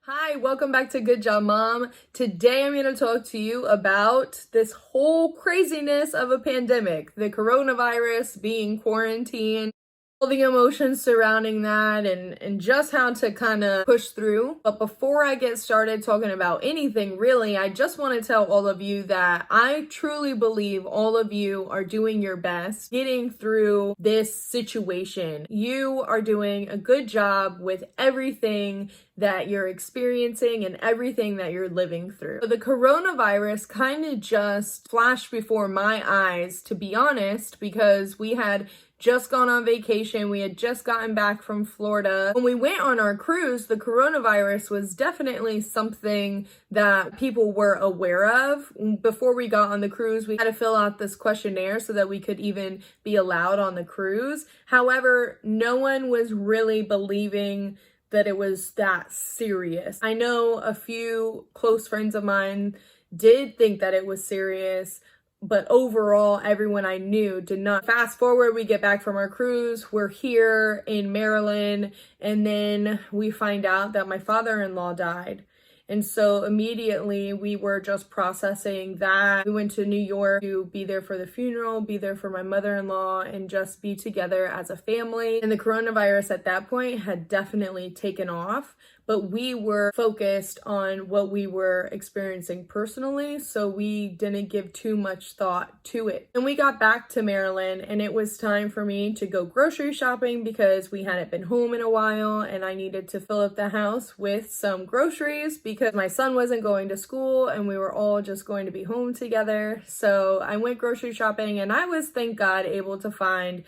Hi, welcome back to Good Job Mom. Today I'm going to talk to you about this whole craziness of a pandemic, the coronavirus, being quarantined, all the emotions surrounding that, and just how to kind of push through. But before I get started talking about anything really, I just want to tell all of you that I truly believe all of you are doing your best getting through this situation. You are doing a good job with everything that you're experiencing and everything that you're living through. So the coronavirus kind of just flashed before my eyes, to be honest, because we had just gone on vacation. We had just gotten back from Florida. When we went on our cruise, the coronavirus was definitely something that people were aware of. Before we got on the cruise, we had to fill out this questionnaire so that we could even be allowed on the cruise. However, no one was really believing that it was that serious. I know a few close friends of mine did think that it was serious, but overall, everyone I knew did not. Fast forward, we get back from our cruise, we're here in Maryland, and then we find out that my father-in-law died. And so immediately we were just processing that. We went to New York to be there for the funeral, be there for my mother-in-law, and just be together as a family. And the coronavirus at that point had definitely taken off, but we were focused on what we were experiencing personally, so we didn't give too much thought to it. And we got back to Maryland, and it was time for me to go grocery shopping because we hadn't been home in a while, and I needed to fill up the house with some groceries because my son wasn't going to school and we were all just going to be home together. So I went grocery shopping, and I was, thank God, able to find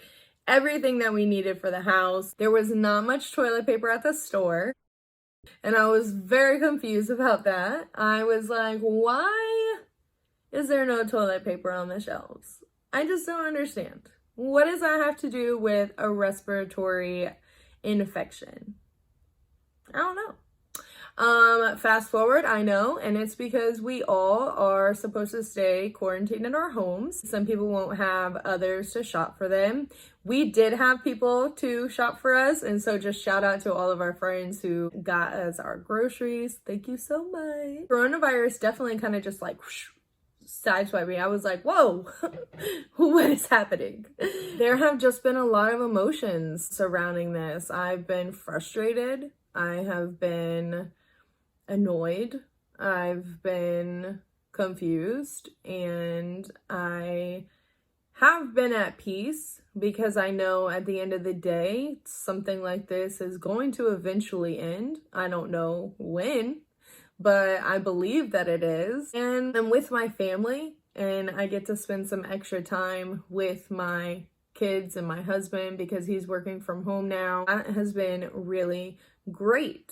everything that we needed for the house. There was not much toilet paper at the store, and I was very confused about that. I was like, why is there no toilet paper on the shelves? I just don't understand. What does that have to do with a respiratory infection? I don't know. Fast forward, I know, and it's because we all are supposed to stay quarantined in our homes. Some people won't have others to shop for them. We did have people to shop for us, and so just shout out to all of our friends who got us our groceries. Thank you so much. Coronavirus definitely kind of just like whoosh, sideswiped me. I was like, whoa, what is happening? There have just been a lot of emotions surrounding this. I've been frustrated. I have been annoyed. I've been confused, and I have been at peace because I know at the end of the day, something like this is going to eventually end. I don't know when, but I believe that it is. And I'm with my family, and I get to spend some extra time with my kids and my husband because he's working from home now. That has been really great.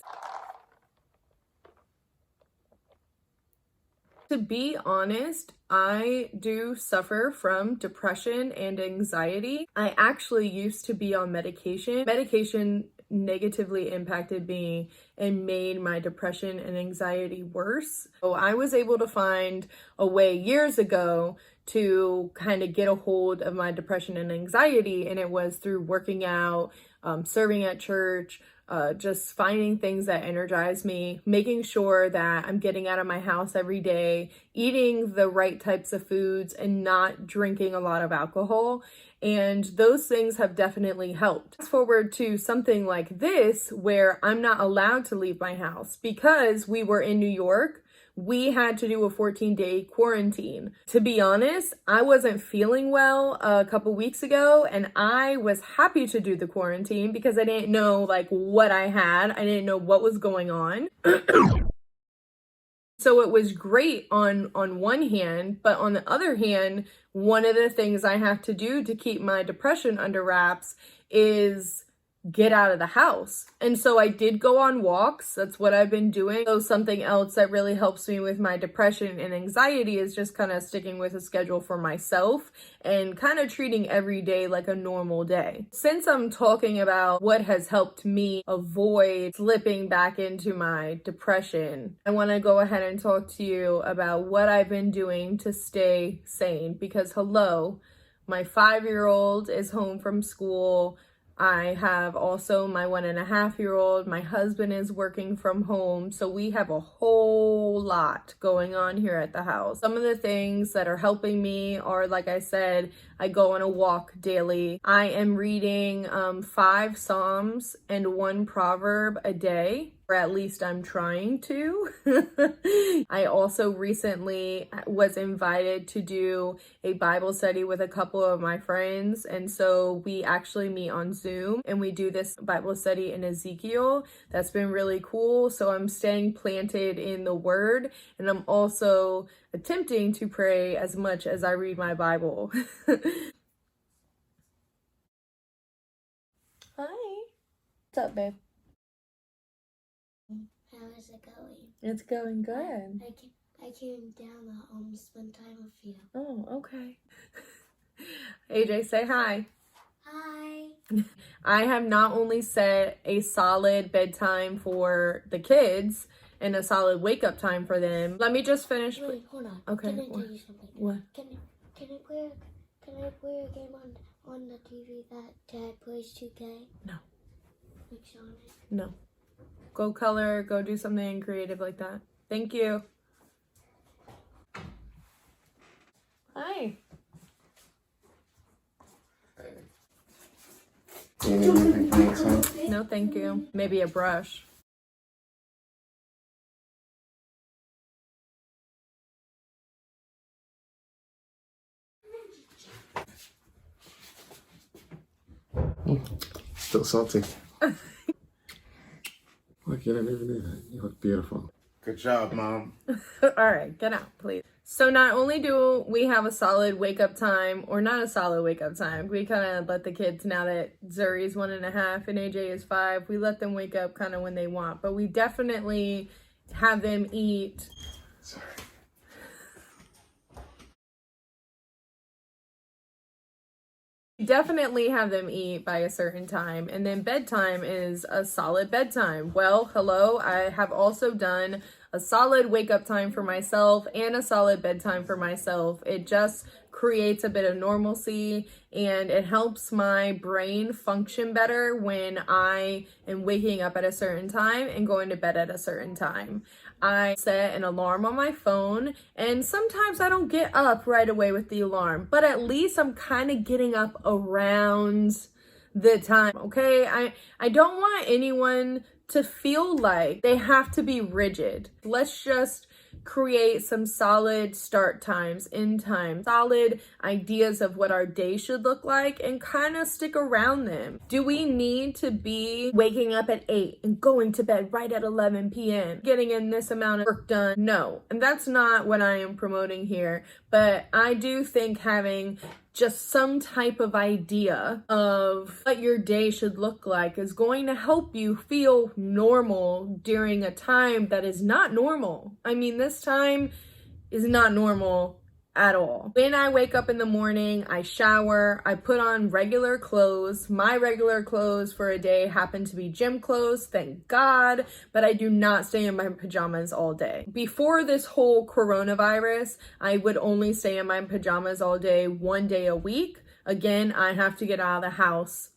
To be honest, I do suffer from depression and anxiety. I actually used to be on medication. Medication negatively impacted me and made my depression and anxiety worse. So I was able to find a way years ago to kind of get a hold of my depression and anxiety, and it was through working out, serving at church, just finding things that energize me, making sure that I'm getting out of my house every day, eating the right types of foods, and not drinking a lot of alcohol. And those things have definitely helped. Fast forward to something like this, where I'm not allowed to leave my house because we were in New York. We had to do a 14-day quarantine. To be honest, I wasn't feeling well a couple weeks ago, and I was happy to do the quarantine because I didn't know like what I had. I didn't know what was going on. So it was great on one hand, but on the other hand, one of the things I have to do to keep my depression under wraps is get out of the house. And so I did go on walks. That's what I've been doing. So something else that really helps me with my depression and anxiety is just kind of sticking with a schedule for myself and kind of treating every day like a normal day. Since I'm talking about what has helped me avoid slipping back into my depression, I want to go ahead and talk to you about what I've been doing to stay sane because hello, my 5-year-old is home from school. I have also my 1.5-year-old. My husband is working from home. So we have a whole lot going on here at the house. Some of the things that are helping me are, like I said, I go on a walk daily. I am reading 5 Psalms and 1 proverb a day, or at least I'm trying to. I also recently was invited to do a Bible study with a couple of my friends, and so we actually meet on Zoom and we do this Bible study in Ezekiel. That's been really cool. So I'm staying planted in the Word, and I'm also attempting to pray as much as I read my Bible. Hi. What's up, babe? How is it going? It's going good. I came down to spend time with you. Oh, okay. AJ, say hi. Hi. I have not only set a solid bedtime for the kids and a solid wake up time for them. Let me just finish. Wait, hold on. Okay. Can I tell you something? What? Can I play a game on the TV that Dad plays 2K? No. Like Sonic? No. Go color, go do something creative like that. Thank you. Hi. Do you need anything for next time? No, thank you. Maybe a brush. Still salty. Look, you didn't even need it. You look beautiful. Good job, Mom. All right, get out, please. So not only do we have a solid wake up time, or not a solid wake up time, we kind of let the kids, now that Zuri's 1.5 and AJ is 5, we let them wake up kind of when they want, but we definitely have them eat. Sorry. Definitely have them eat by a certain time, and then bedtime is a solid bedtime. Well, hello, I have also done a solid wake up time for myself and a solid bedtime for myself. It just creates a bit of normalcy, and it helps my brain function better when I am waking up at a certain time and going to bed at a certain time. I set an alarm on my phone, and sometimes I don't get up right away with the alarm, but at least I'm kind of getting up around the time, okay? I don't want anyone to feel like they have to be rigid. Let's just create some solid start times, end time, solid ideas of what our day should look like, and kind of stick around them. Do we need to be waking up at 8 and going to bed right at 11 p.m., getting in this amount of work done? No, and that's not what I am promoting here, but I do think having just some type of idea of what your day should look like is going to help you feel normal during a time that is not normal. I mean, this time is not normal at all. When I wake up in the morning, I shower, I put on regular clothes. My regular clothes for a day happen to be gym clothes, thank God, but I do not stay in my pajamas all day. Before this whole coronavirus, I would only stay in my pajamas all day, 1 day a week. Again, I have to get out of the house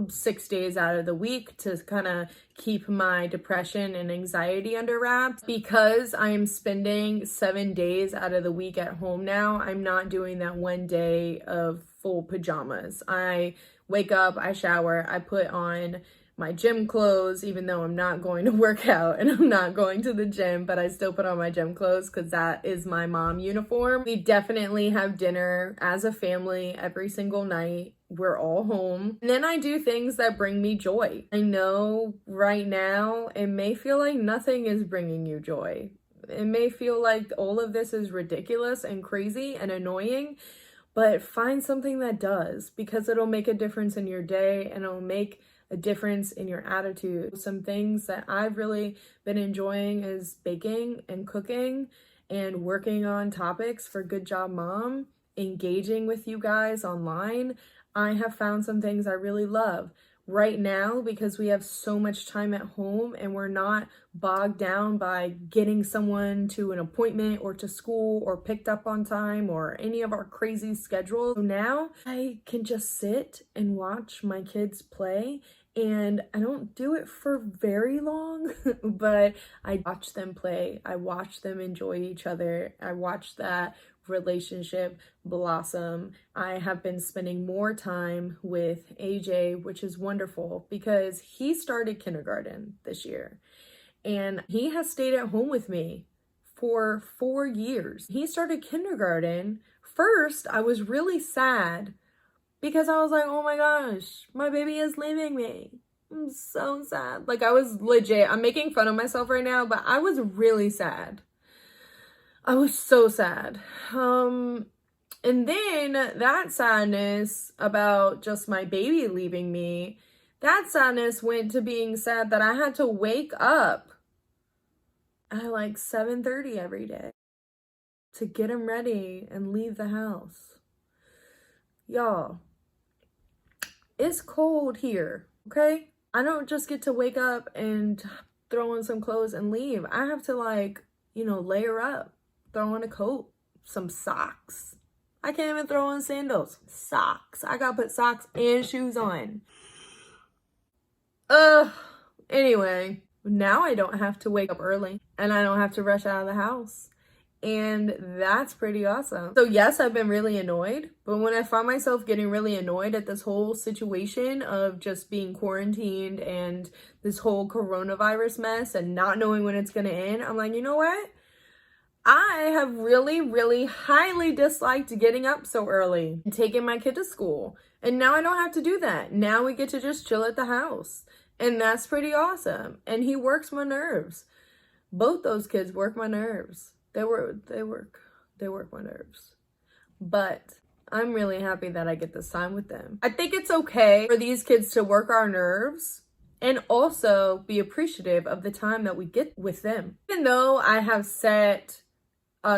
6 days out of the week to kind of keep my depression and anxiety under wraps. Because I am spending 7 days out of the week at home now, I'm not doing that 1 day of full pajamas. I wake up, I shower, I put on my gym clothes, even though I'm not going to work out and I'm not going to the gym, but I still put on my gym clothes because that is my mom uniform. We definitely have dinner as a family every single night. We're all home. And then I do things that bring me joy. I know right now it may feel like nothing is bringing you joy. It may feel like all of this is ridiculous and crazy and annoying, but find something that does, because it'll make a difference in your day and it'll make a difference in your attitude. Some things that I've really been enjoying is baking and cooking and working on topics for Good Job Mom, engaging with you guys online. I have found some things I really love. right now because we have so much time at home and we're not bogged down by getting someone to an appointment or to school or picked up on time or any of our crazy schedules. So now I can just sit and watch my kids play, and I don't do it for very long, but I watch them play. I watch them enjoy each other. I watch that relationship blossom. I have been spending more time with AJ, which is wonderful because he started kindergarten this year and he has stayed at home with me for 4 years. He started kindergarten. First, I was really sad because I was like, oh my gosh, my baby is leaving me. I'm so sad. Like, I was legit, I'm making fun of myself right now, but I was really sad. I was so sad. And then that sadness about just my baby leaving me, that sadness went to being sad that I had to wake up at like 7:30 every day to get him ready and leave the house. Y'all, it's cold here, okay? I don't just get to wake up and throw on some clothes and leave. I have to layer up, throw on a coat, some socks. I can't even throw on sandals. Socks. I gotta put socks and shoes on. Anyway, now I don't have to wake up early and I don't have to rush out of the house. And that's pretty awesome. So yes, I've been really annoyed, but when I find myself getting really annoyed at this whole situation of just being quarantined and this whole coronavirus mess and not knowing when it's gonna end, I'm like, you know what? I have really, really highly disliked getting up so early and taking my kid to school. And now I don't have to do that. Now we get to just chill at the house. And that's pretty awesome. And he works my nerves. Both those kids work my nerves. They work my nerves. But I'm really happy that I get this time with them. I think it's okay for these kids to work our nerves and also be appreciative of the time that we get with them. Even though I have set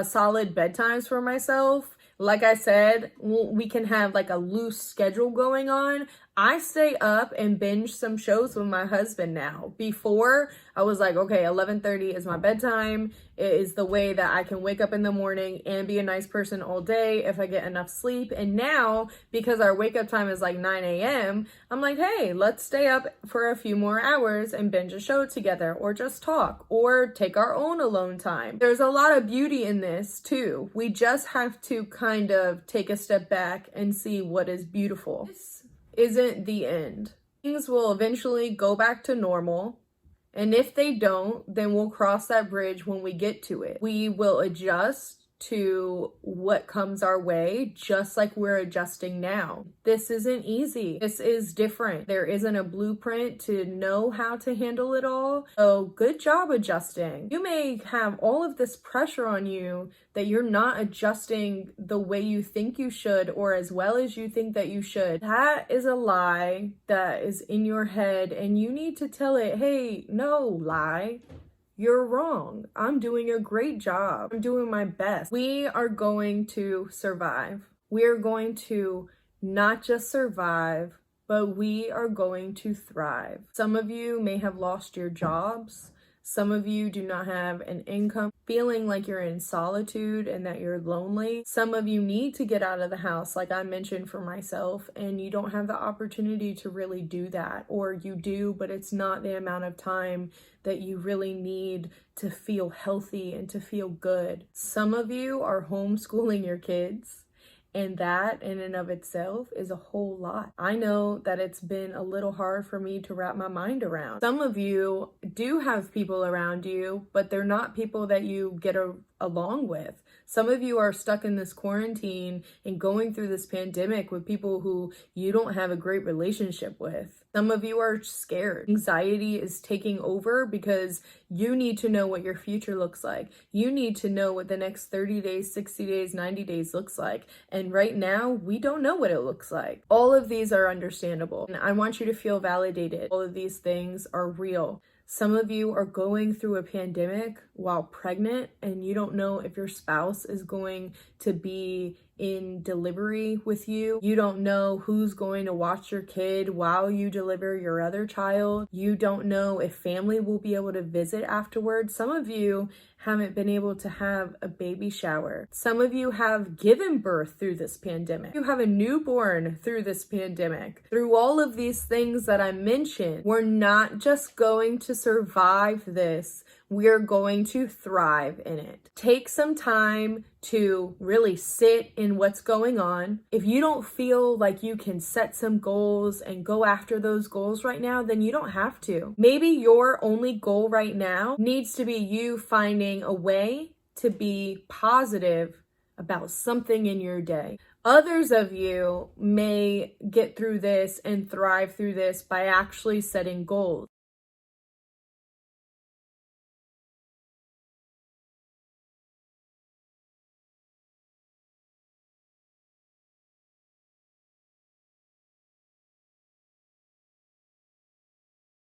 solid bedtimes for myself, like I said, we can have like a loose schedule going on. I stay up and binge some shows with my husband now. Before, I was like, okay, 11:30 is my bedtime. It is the way that I can wake up in the morning and be a nice person all day if I get enough sleep. And now, because our wake up time is like 9 a.m., I'm like, hey, let's stay up for a few more hours and binge a show together, or just talk, or take our own alone time. There's a lot of beauty in this too. We just have to kind of take a step back and see what is beautiful. This isn't the end. Things will eventually go back to normal. And if they don't, then we'll cross that bridge when we get to it. We will adjust to what comes our way, just like we're adjusting now. This isn't easy. This is different. There isn't a blueprint to know how to handle it all. So good job adjusting. You may have all of this pressure on you that you're not adjusting the way you think you should or as well as you think that you should. That is a lie that is in your head, and you need to tell it, hey, no, lie. You're wrong. I'm doing a great job. I'm doing my best. We are going to survive. We are going to not just survive, but we are going to thrive. Some of you may have lost your jobs. Some of you do not have an income, feeling like you're in solitude and that you're lonely. Some of you need to get out of the house, like I mentioned for myself, and you don't have the opportunity to really do that. Or you do, but it's not the amount of time that you really need to feel healthy and to feel good. Some of you are homeschooling your kids, and that in and of itself is a whole lot. I know that it's been a little hard for me to wrap my mind around. Some of you do have people around you, but they're not people that you get along with. Some of you are stuck in this quarantine and going through this pandemic with people who you don't have a great relationship with. Some of you are scared. Anxiety is taking over because you need to know what your future looks like. You need to know what the next 30 days, 60 days, 90 days looks like. And right now, we don't know what it looks like. All of these are understandable. And I want you to feel validated. All of these things are real. Some of you are going through a pandemic while pregnant, and you don't know if your spouse is going to be in delivery with you. You don't know who's going to watch your kid while you deliver your other child. You don't know if family will be able to visit afterwards. Some of you haven't been able to have a baby shower. Some of you have given birth through this pandemic. You have a newborn through this pandemic. Through all of these things that I mentioned, we're not just going to survive this, we're going to thrive in it. Take some time to really sit in what's going on. If you don't feel like you can set some goals and go after those goals right now, then you don't have to. Maybe your only goal right now needs to be you finding a way to be positive about something in your day. Others of you may get through this and thrive through this by actually setting goals.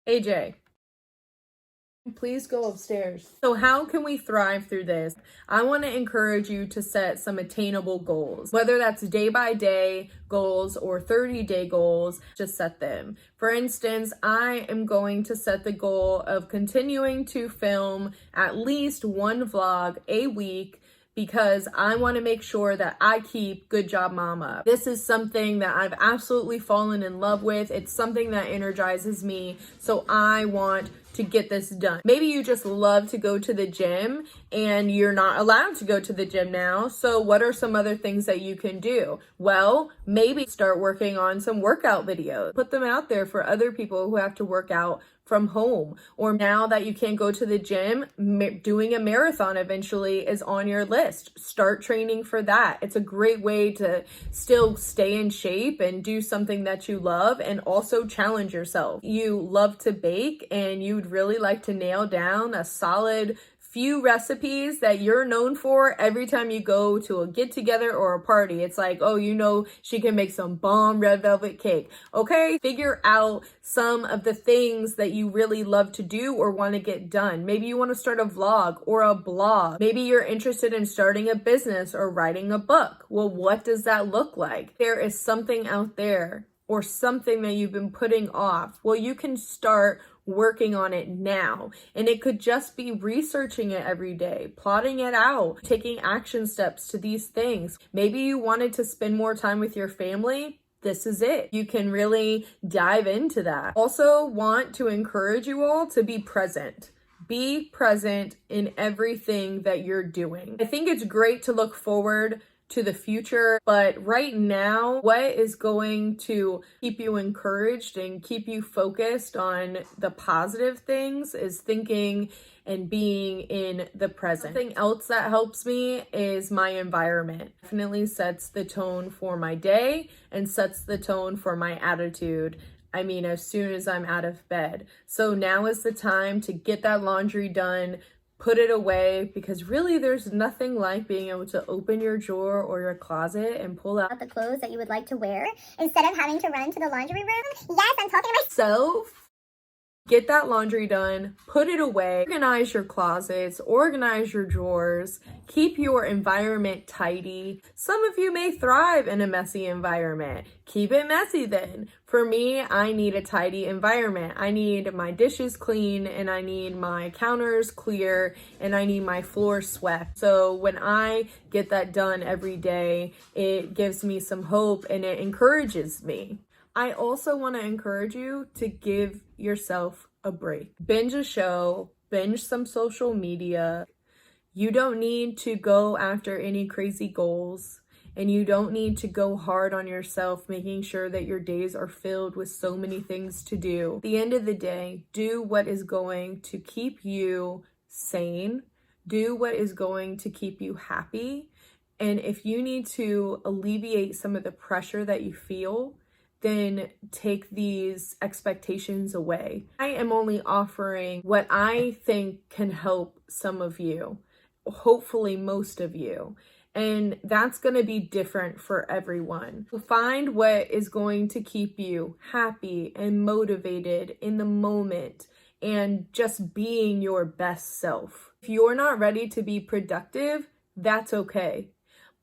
AJ, please go upstairs. So how can we thrive through this? I want to encourage you to set some attainable goals, whether that's day by day goals or 30-day goals, just set them. For instance, I am going to set the goal of continuing to film at least one vlog a week because I want to make sure that I keep Good Job Mom up. This is something that I've absolutely fallen in love with. It's something that energizes me. So I want to get this done. Maybe you just love to go to the gym and you're not allowed to go to the gym now. So what are some other things that you can do? Well, maybe start working on some workout videos. Put them out there for other people who have to work out from home. Or now that you can't go to the gym, doing a marathon eventually is on your list. Start training for that. It's a great way to still stay in shape and do something that you love and also challenge yourself. You love to bake and you'd really like to nail down a solid few recipes that you're known for. Every time you go to a get together or a party, it's like, oh, you know, she can make some bomb red velvet cake. Okay, figure out some of the things that you really love to do or want to get done. Maybe you want to start a vlog or a blog. Maybe you're interested in starting a business or writing a book. Well, what does that look like? There is something out there or something that you've been putting off. Well, you can start working on it now. And it could just be researching it every day, plotting it out, taking action steps to these things. Maybe you wanted to spend more time with your family. This is it. You can really dive into that. Also want to encourage you all to be present. Be present in everything that you're doing. I think it's great to look forward to the future, but right now, what is going to keep you encouraged and keep you focused on the positive things is thinking and being in the present. Something else that helps me is my environment. Definitely sets the tone for my day and sets the tone for my attitude. I mean, as soon as I'm out of bed. So now is the time to get that laundry done, put it away, because really there's nothing like being able to open your drawer or your closet and pull out the clothes that you would like to wear instead of having to run to the laundry room. Yes, I'm talking to myself. Get that laundry done, put it away, organize your closets, organize your drawers, keep your environment tidy. Some of you may thrive in a messy environment. Keep it messy then. For me, I need a tidy environment. I need my dishes clean and I need my counters clear and I need my floor swept. So when I get that done every day, it gives me some hope and it encourages me. I also want to encourage you to give yourself a break. Binge a show, binge some social media. You don't need to go after any crazy goals, and you don't need to go hard on yourself, making sure that your days are filled with so many things to do. At the end of the day, do what is going to keep you sane. Do what is going to keep you happy. And if you need to alleviate some of the pressure that you feel, then take these expectations away. I am only offering what I think can help some of you, hopefully most of you. And that's going to be different for everyone. Find what is going to keep you happy and motivated in the moment and just being your best self. If you're not ready to be productive, that's okay.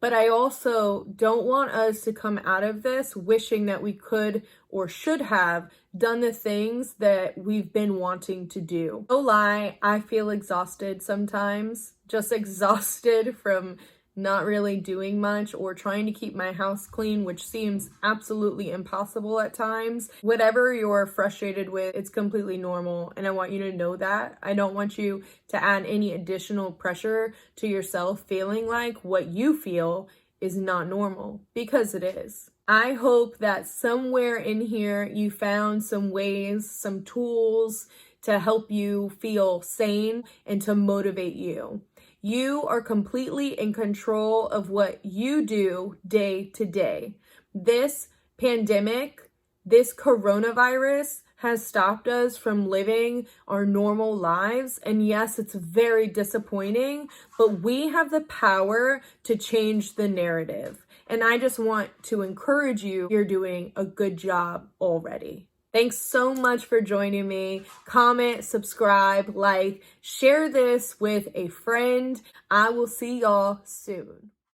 But I also don't want us to come out of this wishing that we could or should have done the things that we've been wanting to do. No lie, I feel exhausted sometimes, just exhausted from not really doing much or trying to keep my house clean, which seems absolutely impossible at times. Whatever you're frustrated with, it's completely normal, and I want you to know that. I don't want you to add any additional pressure to yourself feeling like what you feel is not normal, because it is. I hope that somewhere in here you found some ways, some tools to help you feel sane and to motivate you. You are completely in control of what you do day to day. This pandemic, this coronavirus has stopped us from living our normal lives. And yes, it's very disappointing, but we have the power to change the narrative. And I just want to encourage you, you're doing a good job already. Thanks so much for joining me. Comment, subscribe, like, share this with a friend. I will see y'all soon.